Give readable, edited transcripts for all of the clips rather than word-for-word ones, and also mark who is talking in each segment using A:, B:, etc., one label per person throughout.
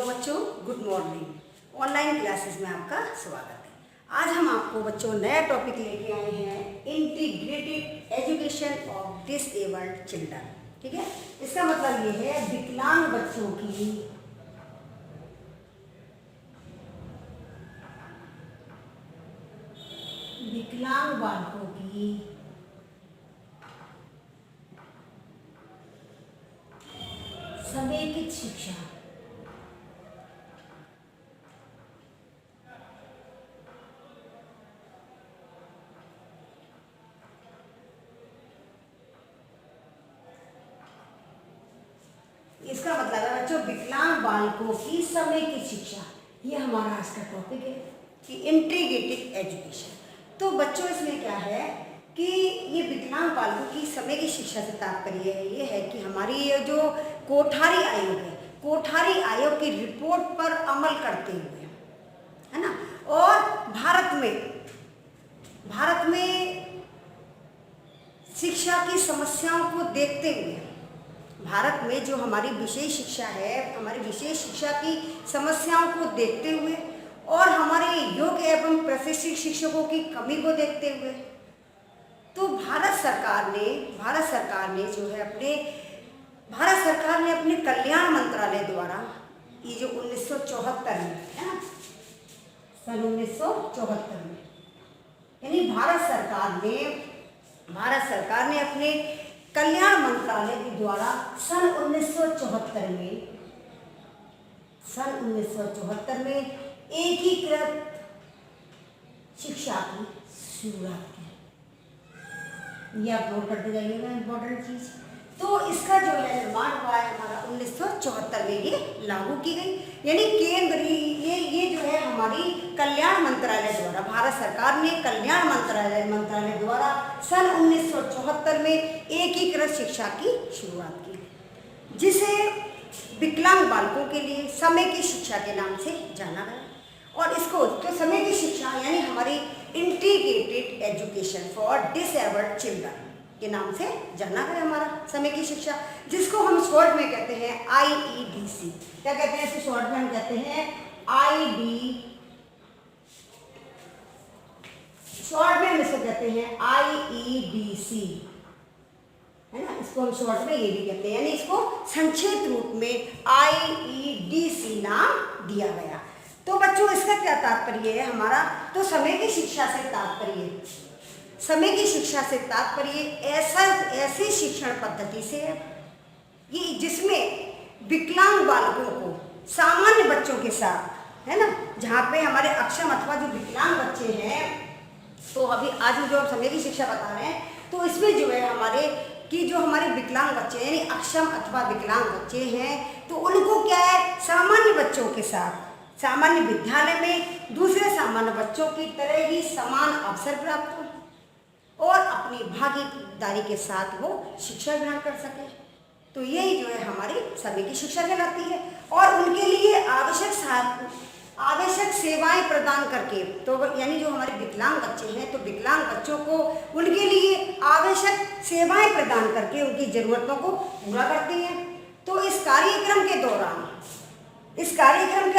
A: बच्चों, good morning. Online classes में आपका स्वागत है। आज हम आपको बच्चों नया टॉपिक लेके आए हैं, integrated education of disabled children. ठीक है, इसका मतलब ये है विकलांग बच्चों की विकलांग बालकों की समेकित शिक्षा। इसका मतलब है बच्चों विकलांग बालकों की समेकित शिक्षा। ये हमारा आज का टॉपिक है कि इंटीग्रेटेड एजुकेशन। तो बच्चों इसमें क्या है कि ये विकलांग बालकों की समेकित शिक्षा से तात्पर्य ये है कि हमारी ये जो कोठारी आयोग है, कोठारी आयोग की रिपोर्ट पर अमल करते हुए, है ना, और भारत में शिक्षा की समस्याओं को देखते हुए, भारत में जो हमारी विशेष शिक्षा है, हमारी विशेष शिक्षा की समस्याओं को देखते हुए और हमारे योग्य एवं प्रशिक्षित शिक्षकों की कमी को देखते हुए, तो भारत सरकार ने अपने कल्याण मंत्रालय द्वारा ये जो 1974 में है ना, सन 1974 में, यानी भारत सरकार ने अपने कल्याण मंत्रालय के द्वारा सन 1974 में एकीकृत शिक्षा की शुरुआत की। ये आप नोट करते जाइएगा, इम्पोर्टेंट चीज। तो इसका जो है निर्माण हुआ है हमारा 1974 में, ये लागू की गई, यानी केंद्रीय ये जो है हमारी कल्याण मंत्रालय द्वारा, भारत सरकार ने कल्याण मंत्रालय द्वारा सन 1974 में एकीकृत शिक्षा की शुरुआत की, जिसे विकलांग बालकों के लिए समेकित शिक्षा के नाम से जाना गया। और इसको तो समेकित शिक्षा यानी हमारी integrated education for disabled children के नाम से जाना गया हमारा समेकित शिक्षा, जिसको हम शॉर्ट में कहते हैं IEDC। क्या कहते हैं इसे शॉर्ट में? हम कहते हैं शॉर्ट में हम इसको कहते हैं IEDC, है ना। इसको हम शॉर्ट में ये भी कहते हैं, यानी इसको संक्षिप्त रूप में IEDC नाम दिया गया। तो बच्चों इसका क्या तात्पर्य है हमारा? तो समेकित शिक्षा से तात्पर्य ऐसी शिक्षण पद्धति से ये जिसमें विकलांग बालकों को सामान्य बच्चों के साथ, है ना, जहाँ पे हमारे अक्षम अथवा जो विकलांग बच्चे हैं, तो अभी आज जो हम समेकित शिक्षा बता रहे हैं, तो इसमें जो है हमारे विकलांग बच्चे यानी अक्षम अथवा विकलांग बच्चे हैं, तो उनको क्या है, सामान्य बच्चों के साथ सामान्य विद्यालय में दूसरे सामान्य बच्चों की तरह ही समान अवसर प्राप्त हो और अपनी भागीदारी के साथ वो शिक्षा ग्रहण कर सके। तो यही जो है हमारी समेकित शिक्षा कहलाती है। और उनके लिए आवश्यक सेवाएं प्रदान करके, तो यानी जो हमारे विकलांग बच्चे हैं, तो विकलांग बच्चों को उनके लिए आवश्यक सेवाएं प्रदान करके उनकी ज़रूरतों को पूरा करती हैं। तो इस कार्यक्रम के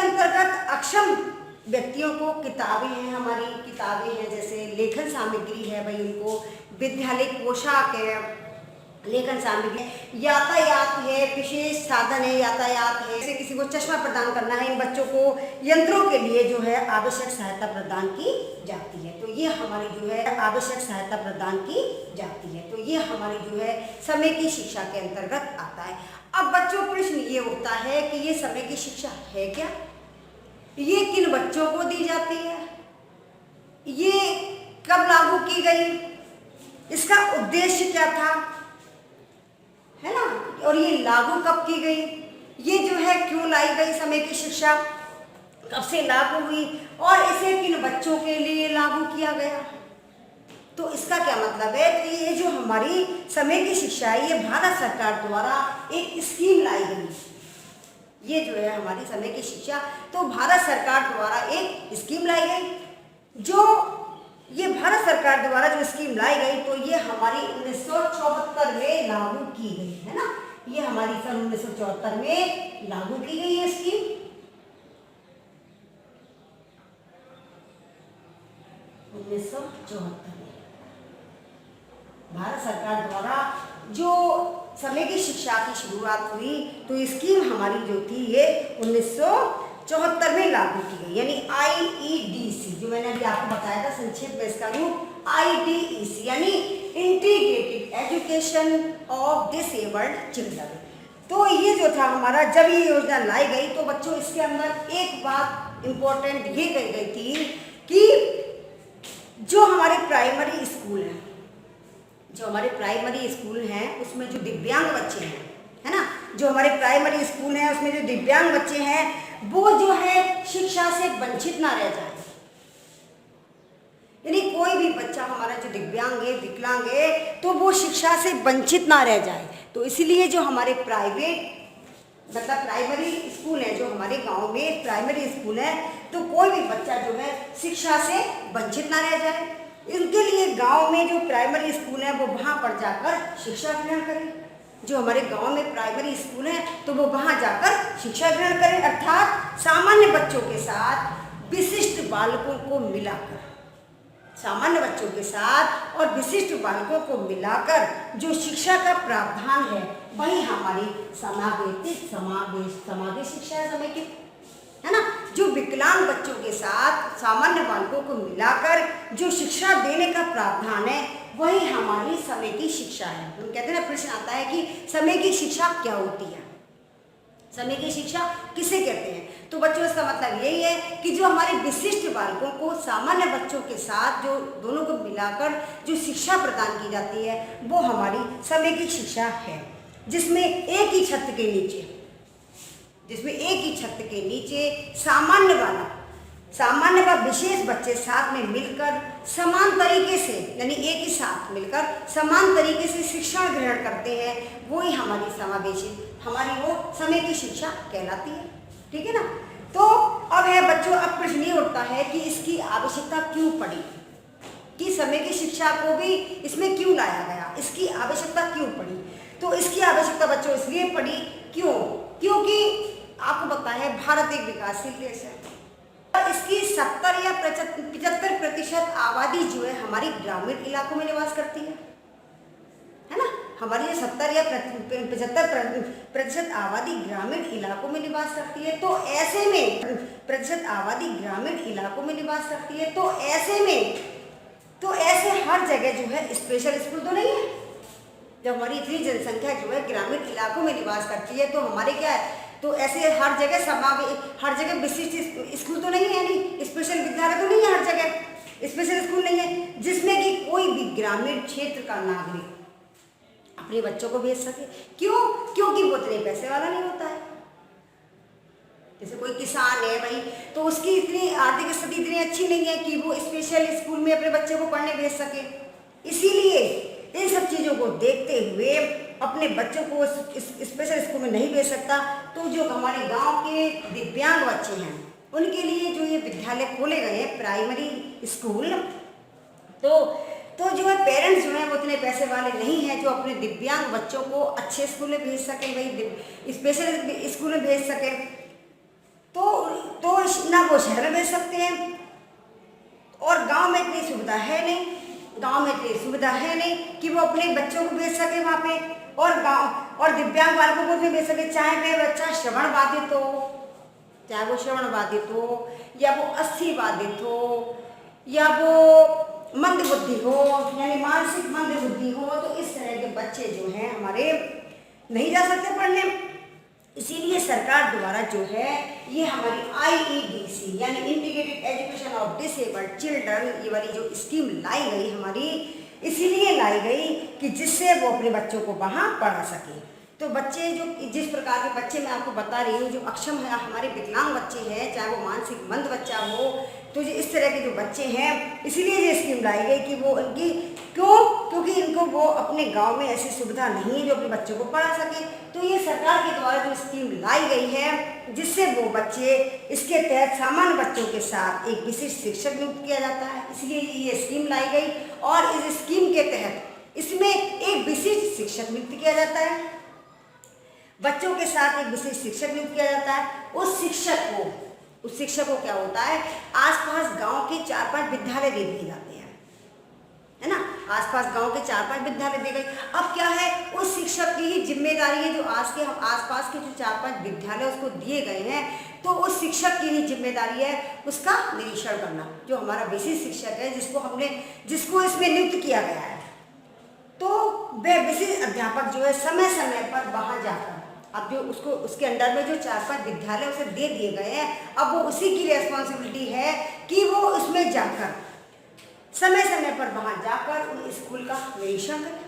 A: अंतर्गत अक्षम व्यक्तियों को किताबें हैं, जैसे लेखन सामग्री है, भाई उनको विद्यालय पोशाक है, लेखन सामग्री, यातायात है, विशेष साधन है, यातायात है, जैसे किसी को चश्मा प्रदान करना है, इन बच्चों को यंत्रों के लिए जो है आवश्यक सहायता प्रदान की जाती है। तो ये हमारी जो है आवश्यक सहायता प्रदान की जाती है। तो ये हमारी जो है समेकित शिक्षा के अंतर्गत आता है। अब बच्चों प्रश्न ये उठता है कि ये समेकित शिक्षा है क्या, ये किन बच्चों को दी जाती है, ये कब लागू की गई, इसका उद्देश्य क्या था, है ना, और ये लागू कब की गई, ये जो है क्यों लाई गई समेकित शिक्षा, कब से लागू हुई और इसे किन बच्चों के लिए लागू किया गया। तो इसका क्या मतलब है कि ये जो हमारी समेकित शिक्षा है, ये भारत सरकार द्वारा एक स्कीम लाई गई। ये जो है हमारी समेकित शिक्षा, तो भारत सरकार द्वारा एक स्कीम लाई गई, जो ये भारत सरकार द्वारा जो स्कीम लाई गई, तो ये हमारी 1974 में लागू की गई, है ना। ये हमारी सन 1974 में लागू की गई है स्कीम। 1974 में भारत सरकार द्वारा जो समय की शिक्षा की शुरुआत हुई, तो स्कीम हमारी जो थी ये 1974 में लागू की गई, यानी IEDC, जो मैंने अभी आपको बताया था संक्षेप में इसका रूप IDEC, यानी integrated education of disabled children. तो ये जो था हमारा, जब ये योजना लाई गई तो बच्चों इसके अंदर एक बात इम्पोर्टेंट ये कही गई थी कि जो हमारे प्राइमरी स्कूल हैं, जो हमारे प्राइमरी स्कूल हैं उसमें जो दिव्यांग बच्चे हैं, है ना, जो हमारे प्राइमरी स्कूल हैं उसमें जो दिव्यांग बच्चे हैं वो जो है शिक्षा से वंचित ना रह जाए। यानी कोई भी बच्चा हमारा जो दिव्यांग है, विकलांग है, तो वो शिक्षा से वंचित ना रह जाए। तो इसलिए जो हमारे प्राइवेट मतलब प्राइमरी स्कूल है, जो हमारे गांव में प्राइमरी स्कूल है, तो कोई भी बच्चा जो है शिक्षा से वंचित ना रह जाए। इनके लिए गांव में जो प्राइमरी स्कूल है वो वहाँ पर जाकर शिक्षा ग्रहण करें। जो हमारे गांव में प्राइमरी स्कूल है तो वो वहाँ जाकर शिक्षा ग्रहण करें, अर्थात सामान्य बच्चों के साथ विशिष्ट बालकों को मिलाकर, सामान्य बच्चों के साथ और विशिष्ट बालकों को मिलाकर जो शिक्षा का प्रावधान है वही हमारी समावेशी शिक्षा है, समेकित, है ना। जो विकलांग बच्चों के साथ सामान्य बालकों को मिलाकर जो शिक्षा देने का प्रावधान है वही हमारी समेकित शिक्षा है। हम कहते हैं ना, प्रश्न आता है कि समेकित शिक्षा क्या होती है, समेकित शिक्षा किसे कहते हैं? तो बच्चों इसका मतलब यही है कि जो हमारे विशिष्ट बालकों को सामान्य बच्चों के साथ जो दोनों को मिलाकर जो शिक्षा प्रदान की जाती है वो हमारी समेकित शिक्षा है, जिसमें एक ही छत के नीचे, जिसमें एक ही छत के नीचे सामान्य व विशेष बच्चे साथ में मिलकर समान तरीके से, यानी एक ही साथ मिलकर समान तरीके से शिक्षण ग्रहण करते हैं, वो ही हमारी समावेशी, हमारी वो समय की शिक्षा कहलाती है। ठीक है ना। तो अब है बच्चों, अब प्रश्न ये उठता है कि इसकी आवश्यकता क्यों पड़ी, कि समय की शिक्षा को भी इसमें क्यों लाया गया, इसकी आवश्यकता क्यों पड़ी? तो इसकी आवश्यकता बच्चों इसलिए पड़ी, क्योंकि आपको पता है भारत एक विकासशील देश है और इसकी 70 या 75% आबादी जो है हमारी ग्रामीण इलाकों में निवास करती है ना। हमारी 70 या 75% आबादी ग्रामीण इलाकों में निवास करती है। तो ऐसे में प्रतिशत आबादी ग्रामीण इलाकों में निवास करती है, तो ऐसे हर जगह जो है स्पेशल स्कूल तो नहीं है। जब हमारी इतनी जनसंख्या जो है ग्रामीण इलाकों में निवास करती है तो हमारे क्या है, तो ऐसे हर जगह विशिष्ट स्कूल तो नहीं है, यानी स्पेशल विद्यालय तो नहीं है, हर जगह स्पेशल स्कूल नहीं है जिसमें कि कोई भी ग्रामीण क्षेत्र का नागरिक अपने बच्चों को भेज सके। क्योंकि वो इतने पैसे वाला नहीं होता है। जैसे कोई किसान है भाई, तो उसकी इतनी आर्थिक स्थिति इतनी अच्छी नहीं है कि वो स्पेशल स्कूल में अपने बच्चे को पढ़ने भेज सके। इसीलिए इन सब चीज़ों को देखते हुए अपने बच्चों को स्पेशल स्कूल में नहीं भेज सकता, तो जो हमारे गांव के दिव्यांग बच्चे हैं उनके लिए जो ये विद्यालय खोले गए हैं प्राइमरी स्कूल, तो जो है पेरेंट्स जो हैं वो इतने पैसे वाले नहीं हैं जो अपने दिव्यांग बच्चों को अच्छे स्कूल में भेज सकें, भाई स्पेशल स्कूल में भेज सकें। तो ना वो शहर में भेज सकते हैं, और गांव में इतनी सुविधा है नहीं, कि वो अपने बच्चों को भेज सके वहाँ पे, और दिव्यांग बालकों को भी भेज सके, चाहे वह बच्चा श्रवण बाधित हो, या वो अस्थि बाधित हो, या वो मंद बुद्धि हो, यानी मानसिक मंद बुद्धि हो। तो इस तरह के बच्चे जो हैं हमारे नहीं जा सकते पढ़ने। इसीलिए सरकार द्वारा जो है ये हमारी IEDC यानी integrated education of disabled children, ये वाली जो स्कीम लाई गई हमारी, इसीलिए लाई गई कि जिससे वो अपने बच्चों को वहाँ पढ़ा सके। तो बच्चे जो जिस प्रकार के बच्चे मैं आपको बता रही हूँ, जो अक्षम है हमारे विकलांग बच्चे हैं, चाहे वो मानसिक मंद बच्चा हो, तो जो इस तरह के जो बच्चे हैं, इसीलिए ये स्कीम लाई गई कि वो उनकी क्योंकि इनको वो अपने गांव में ऐसी सुविधा नहीं है जो अपने बच्चों को पढ़ा सके। तो ये सरकार के द्वारा जो स्कीम लाई गई है, जिससे वो बच्चे, इसके तहत सामान्य बच्चों के साथ एक विशिष्ट शिक्षक नियुक्त किया जाता है, इसलिए ये स्कीम लाई गई। और इस स्कीम के तहत इसमें एक विशिष्ट शिक्षक नियुक्त किया जाता है, बच्चों के साथ एक विशेष शिक्षक नियुक्त किया जाता है। उस शिक्षक को क्या होता है, आसपास गांव के 4-5 विद्यालय दे दिए जाते हैं। है ना। आसपास गांव के 4-5 विद्यालय दे गई। अब क्या है, उस शिक्षक की ही जिम्मेदारी है जो आज के हम आसपास के जो 4-5 विद्यालय उसको दिए गए हैं, तो उस शिक्षक की ही जिम्मेदारी है उसका निरीक्षण करना। जो हमारा विशेष शिक्षक है जिसको इसमें नियुक्त किया गया है, तो वह विशेष अध्यापक जो है समय समय पर वहां जाकर, अब जो उसको उसके अंडर में जो 4-5 विद्यालय उसे दे दिए गए हैं, अब वो उसी की रिस्पॉन्सिबिलिटी है कि वो उसमें जाकर समय समय पर वहां जाकर उन स्कूल का निरीक्षण करें,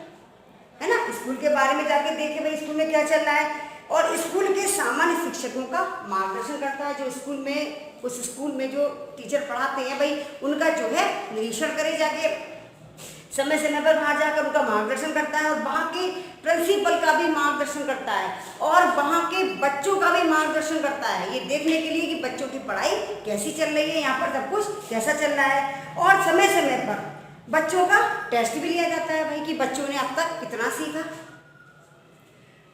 A: है ना। स्कूल के बारे में जाकर देखे भाई स्कूल में क्या चल रहा है, और स्कूल के सामान्य शिक्षकों का मार्गदर्शन करता है। जो स्कूल में उस स्कूल में जो टीचर पढ़ाते हैं भाई उनका जो है निरीक्षण करे, जाके समय समय पर वहाँ जाकर उनका मार्गदर्शन करता है, और वहाँ के प्रिंसिपल का भी मार्गदर्शन करता है, और वहाँ के बच्चों का भी मार्गदर्शन करता है, ये देखने के लिए कि बच्चों की पढ़ाई कैसी चल रही है, यहाँ पर सब कुछ कैसा चल रहा है। और समय समय पर बच्चों का टेस्ट भी लिया जाता है भाई कि बच्चों ने अब तक कितना सीखा,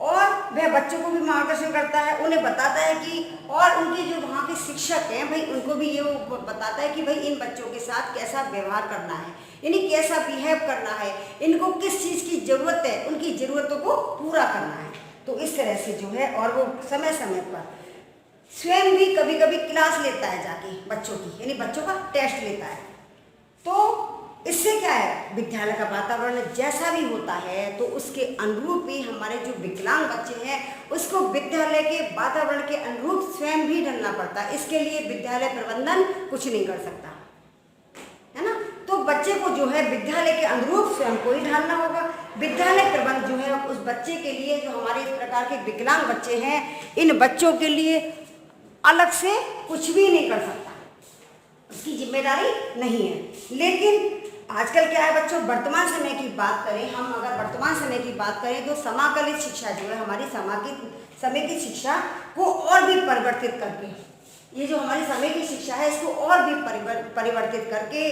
A: और वह बच्चों को भी मार्गदर्शन करता है, उन्हें बताता है कि, और उनके जो वहाँ के शिक्षक हैं भाई उनको भी ये बताता है कि भाई इन बच्चों के साथ कैसा व्यवहार करना है, इन्हें कैसा बिहेव करना है, इनको किस चीज़ की ज़रूरत है, उनकी ज़रूरतों को पूरा करना है। तो इस तरह से जो है, और वो समय समय पर स्वयं भी कभी कभी क्लास लेता है जाके बच्चों की, यानी बच्चों का टेस्ट लेता है। तो इससे क्या है, विद्यालय का वातावरण जैसा भी होता है तो उसके अनुरूप ही हमारे जो विकलांग बच्चे हैं उसको विद्यालय के वातावरण के अनुरूप स्वयं भी ढलना पड़ता है। इसके लिए विद्यालय प्रबंधन कुछ नहीं कर सकता, है ना। तो बच्चे को जो है विद्यालय के अनुरूप स्वयं को ही ढालना होगा। विद्यालय प्रबंध जो है उस बच्चे के लिए, जो हमारे इस प्रकार के विकलांग बच्चे हैं, इन बच्चों के लिए अलग से कुछ भी नहीं कर सकता, उसकी जिम्मेदारी नहीं है। लेकिन आजकल क्या है बच्चों, वर्तमान समय की बात करें, हम अगर वर्तमान समय की बात करें तो समाकलित शिक्षा जो है, हमारी समय की शिक्षा को और भी परिवर्तित करके, ये जो हमारी समय की शिक्षा है इसको और भी परिवर्तित करके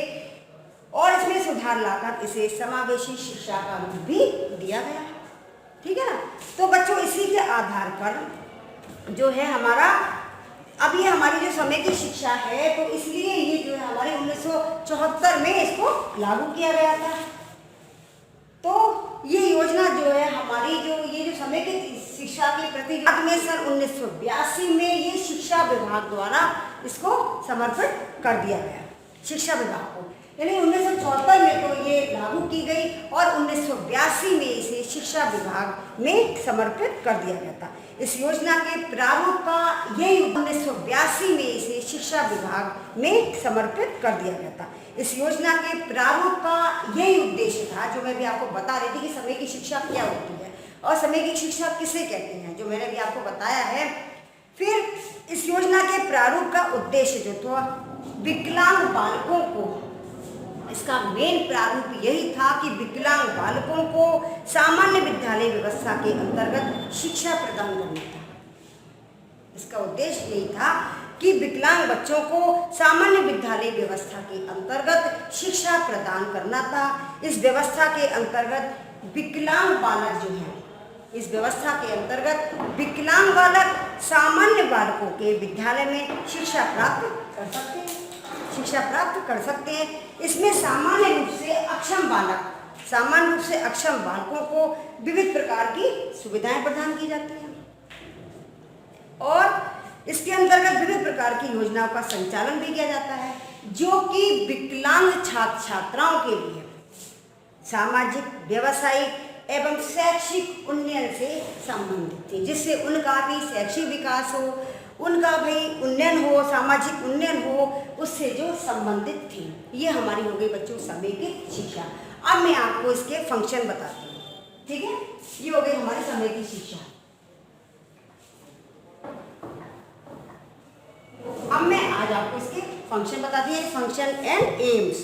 A: और इसमें सुधार लाकर इसे समावेशी शिक्षा का रूप भी दिया गया है, ठीक है ना। तो बच्चों इसी के आधार पर जो है हमारा, अब ये हमारी जो समय की शिक्षा है, तो इसलिए ये जो है हमारे 1974 में इसको लागू किया गया था। तो ये योजना जो है हमारी, जो ये जो समय की शिक्षा के प्रति में सन 1982 में ये शिक्षा विभाग द्वारा इसको समर्पित कर दिया गया, शिक्षा विभाग को। यानी 1974 में तो ये लागू की गई और 1982 में इसे शिक्षा विभाग में समर्पित कर दिया गया था। इस योजना के प्रारूप का यही 1982 में इसे शिक्षा विभाग में समर्पित कर दिया गया था। इस योजना के प्रारूप का यही उद्देश्य था, जो मैं भी आपको बता रही थी कि समय की शिक्षा क्या होती है और समय की शिक्षा किसे कहते हैं, जो मैंने भी आपको बताया है। फिर इस योजना के प्रारूप का उद्देश्य जो था, विकलांग बालकों को, इसका मेन प्रारूप यही था कि विकलांग बालकों को सामान्य विद्यालय व्यवस्था के अंतर्गत शिक्षा प्रदान करना था। इसका उद्देश्य यही था कि विकलांग बच्चों को सामान्य विद्यालय व्यवस्था के अंतर्गत शिक्षा प्रदान करना था। इस व्यवस्था के अंतर्गत विकलांग बालक जो हैं, इस व्यवस्था के अंतर्गत विकलांग बालक सामान्य बालकों के विद्यालय में शिक्षा प्राप्त कर सकते हैं। इसमें सामान्य रूप से अक्षम बालकों को विविध प्रकार की सुविधाएं प्रदान की जाती हैं और इसके अंतर्गत विविध प्रकार की योजनाओं का संचालन भी किया जाता है, जो कि विकलांग छात्र छात्राओं के लिए सामाजिक, व्यावसायिक एवं शैक्षिक उन्नयन से संबंधित थी, जिससे उनका भी शैक्षिक विकास हो, उनका भाई उन्नयन हो, सामाजिक उन्नयन हो, उससे जो संबंधित थी। ये हमारी हो गई बच्चों समय की शिक्षा। अब मैं आपको इसके फंक्शन बताती हूँ, ठीक है। ये हो गई हमारी समय की शिक्षा। अब मैं आज आपको इसके फंक्शन बताती हूँ, function and AIIMS.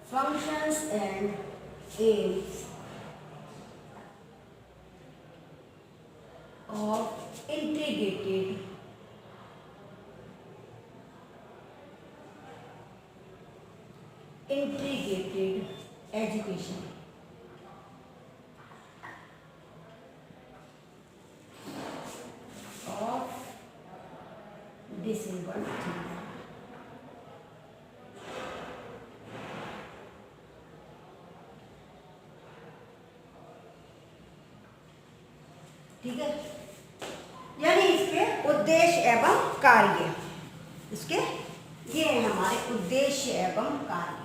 A: Functions and aims of integrated education. Of ठीक है, यानी इसके उद्देश्य एवं कार्य, इसके ये है हमारे उद्देश्य एवं कार्य।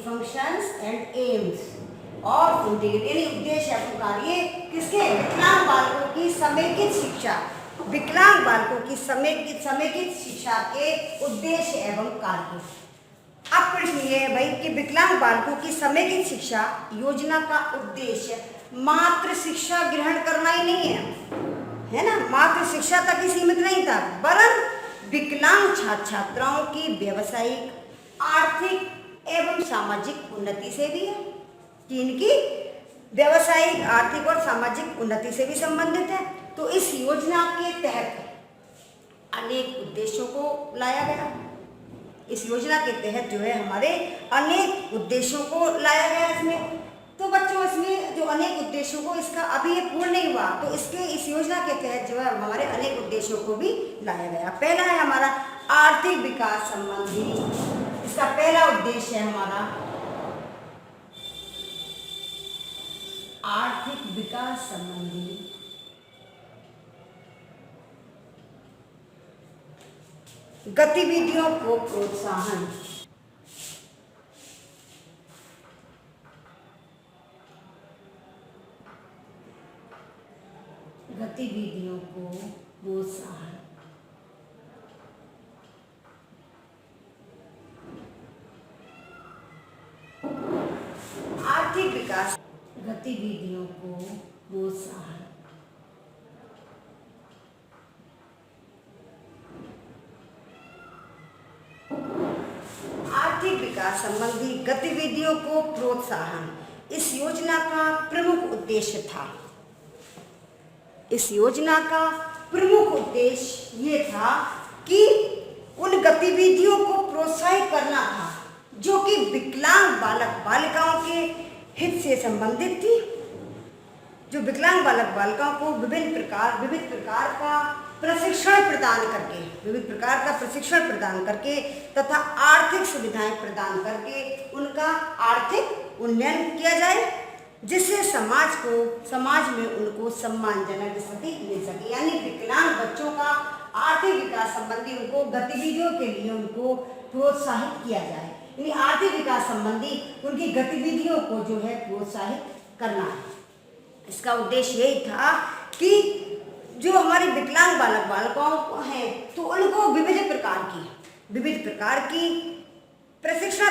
A: फंक्शंस एंड एम्स और उद्देश्य एवं कार्य किसके? विकलांग बालकों की समेकित शिक्षा, विकलांग बालकों की समेकित शिक्षा के उद्देश्य एवं कार्य। अब प्रश्न ये है भाई कि विकलांग बालकों की समेकित शिक्षा योजना का उद्देश्य मात्र शिक्षा ग्रहण करना ही नहीं है ना, मात्र शिक्षा तक ही सीमित नहीं था, वरन विकलांग छात्र छात्राओं की व्यावसायिक, आर्थिक एवं सामाजिक उन्नति से भी है, कि इनकी व्यावसायिक, आर्थिक और सामाजिक उन्नति से भी संबंधित है। तो इस योजना के तहत अनेक उद्देश्यों को लाया गया। इस योजना के तहत जो है हमारे अनेक उद्देश्यों को लाया गया इसमें। तो बच्चों इसमें जो अनेक उद्देश्यों को, इसका अभी ये पूर्ण नहीं हुआ, तो इस योजना के तहत जो है हमारे अनेक उद्देश्यों को भी लाया गया। पहला है हमारा आर्थिक विकास संबंधी, इसका पहला उद्देश्य है हमारा आर्थिक विकास संबंधी गतिविधियों को प्रोत्साहन। गतिविधियों को प्रोत्साहन। आर्थिक विकास गतिविधियों को प्रोत्साहन। आर्थिक विकास संबंधी गतिविधियों को प्रोत्साहन इस योजना का प्रमुख उद्देश्य था। इस योजना का प्रमुख उद्देश्य ये था कि उन गतिविधियों को प्रोत्साहित करना था जो कि विकलांग बालक बालिकाओं के हित से संबंधित थी, जो विकलांग बालक बालिकाओं को विविध प्रकार का प्रशिक्षण प्रदान करके तथा आर्थिक सुविधाएं प्रदान करके उनका आर्थिक उन्नयन किया जाए, जिससे समाज में उनको सम्मानजनक स्थिति मिल सके। यानी विकलांग बच्चों का आर्थिक विकास संबंधी उनको गतिविधियों के लिए उनको प्रोत्साहित किया जाए, यानी आर्थिक विकास संबंधी उनकी गतिविधियों को जो है प्रोत्साहित करना है। इसका उद्देश्य यही था कि जो हमारे विकलांग बालक बालिकाओं हैं तो उनको विविध प्रकार की विविध प्रकार के प्रशिक्षण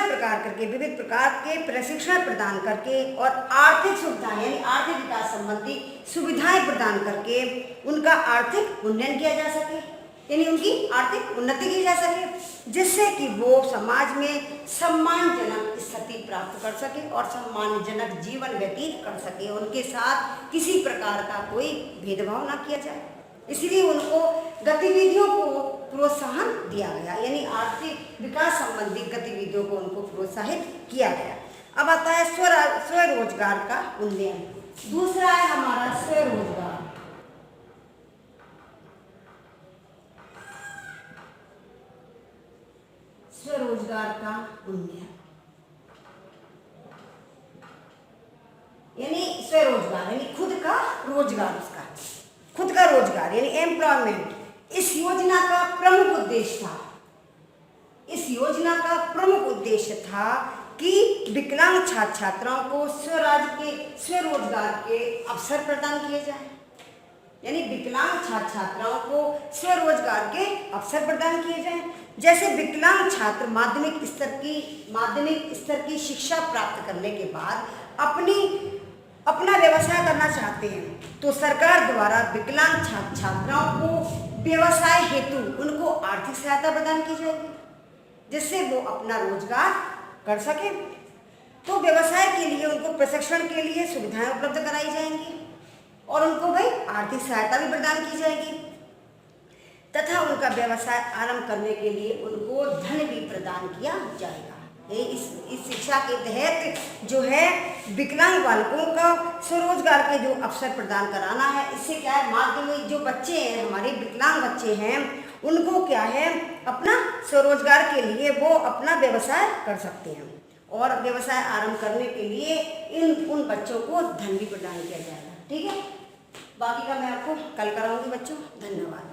A: प्रदान करके और आर्थिक सुविधाएं यानी आर्थिक विकास संबंधी सुविधाएं प्रदान करके उनका आर्थिक उन्नयन किया जा सके, यानी उनकी आर्थिक उन्नति की जा सके, जिससे कि वो समाज में सम्मानजनक स्थिति प्राप्त कर सके और सम्मानजनक जीवन व्यतीत कर सके, उनके साथ किसी प्रकार का कोई भेदभाव ना किया जाए। इसलिए उनको गतिविधियों को प्रोत्साहन दिया गया, यानी आर्थिक विकास संबंधी गतिविधियों को उनको प्रोत्साहित किया गया। अब आता है स्वरोजगार का उन्नयन। दूसरा है हमारा स्वरोजगार। स्वरोजगार का उन्नयन यानी स्वरोजगार यानी खुद का रोजगार, उसका खुद का रोजगार यानी एम्प्लॉयमेंट इस योजना का प्रमुख उद्देश्य था। इस योजना का प्रमुख उद्देश्य था कि विकलांग छात्र छात्राओं को स्वरोजगार के अवसर प्रदान किए जाए, यानी विकलांग छात्र छात्राओं को स्वरोजगार के अवसर प्रदान किए जाएं। जैसे विकलांग छात्र माध्यमिक स्तर की शिक्षा प्राप्त करने के बाद अपना व्यवसाय करना चाहते हैं तो सरकार द्वारा विकलांग छात्र छात्राओं को व्यवसाय हेतु उनको आर्थिक सहायता प्रदान की जाएगी, जिससे वो अपना रोजगार कर सके। तो व्यवसाय के लिए उनको प्रशिक्षण के लिए सुविधाएं उपलब्ध कराई जाएंगी और उनको भाई आर्थिक सहायता भी प्रदान की जाएगी तथा उनका व्यवसाय आरंभ करने के लिए उनको धन भी प्रदान किया जाएगा। इस शिक्षा के तहत जो है विकलांग बालकों का स्वरोजगार के जो अवसर प्रदान कराना है, इससे क्या है माध्यमिक जो बच्चे हैं हमारे विकलांग बच्चे हैं उनको क्या है अपना स्वरोजगार के लिए वो अपना व्यवसाय कर सकते हैं, और व्यवसाय आरंभ करने के लिए उन बच्चों को धन भी प्रदान किया जाएगा। ठीक है, बाकी का मैं आपको कल कराऊंगी बच्चों। धन्यवाद।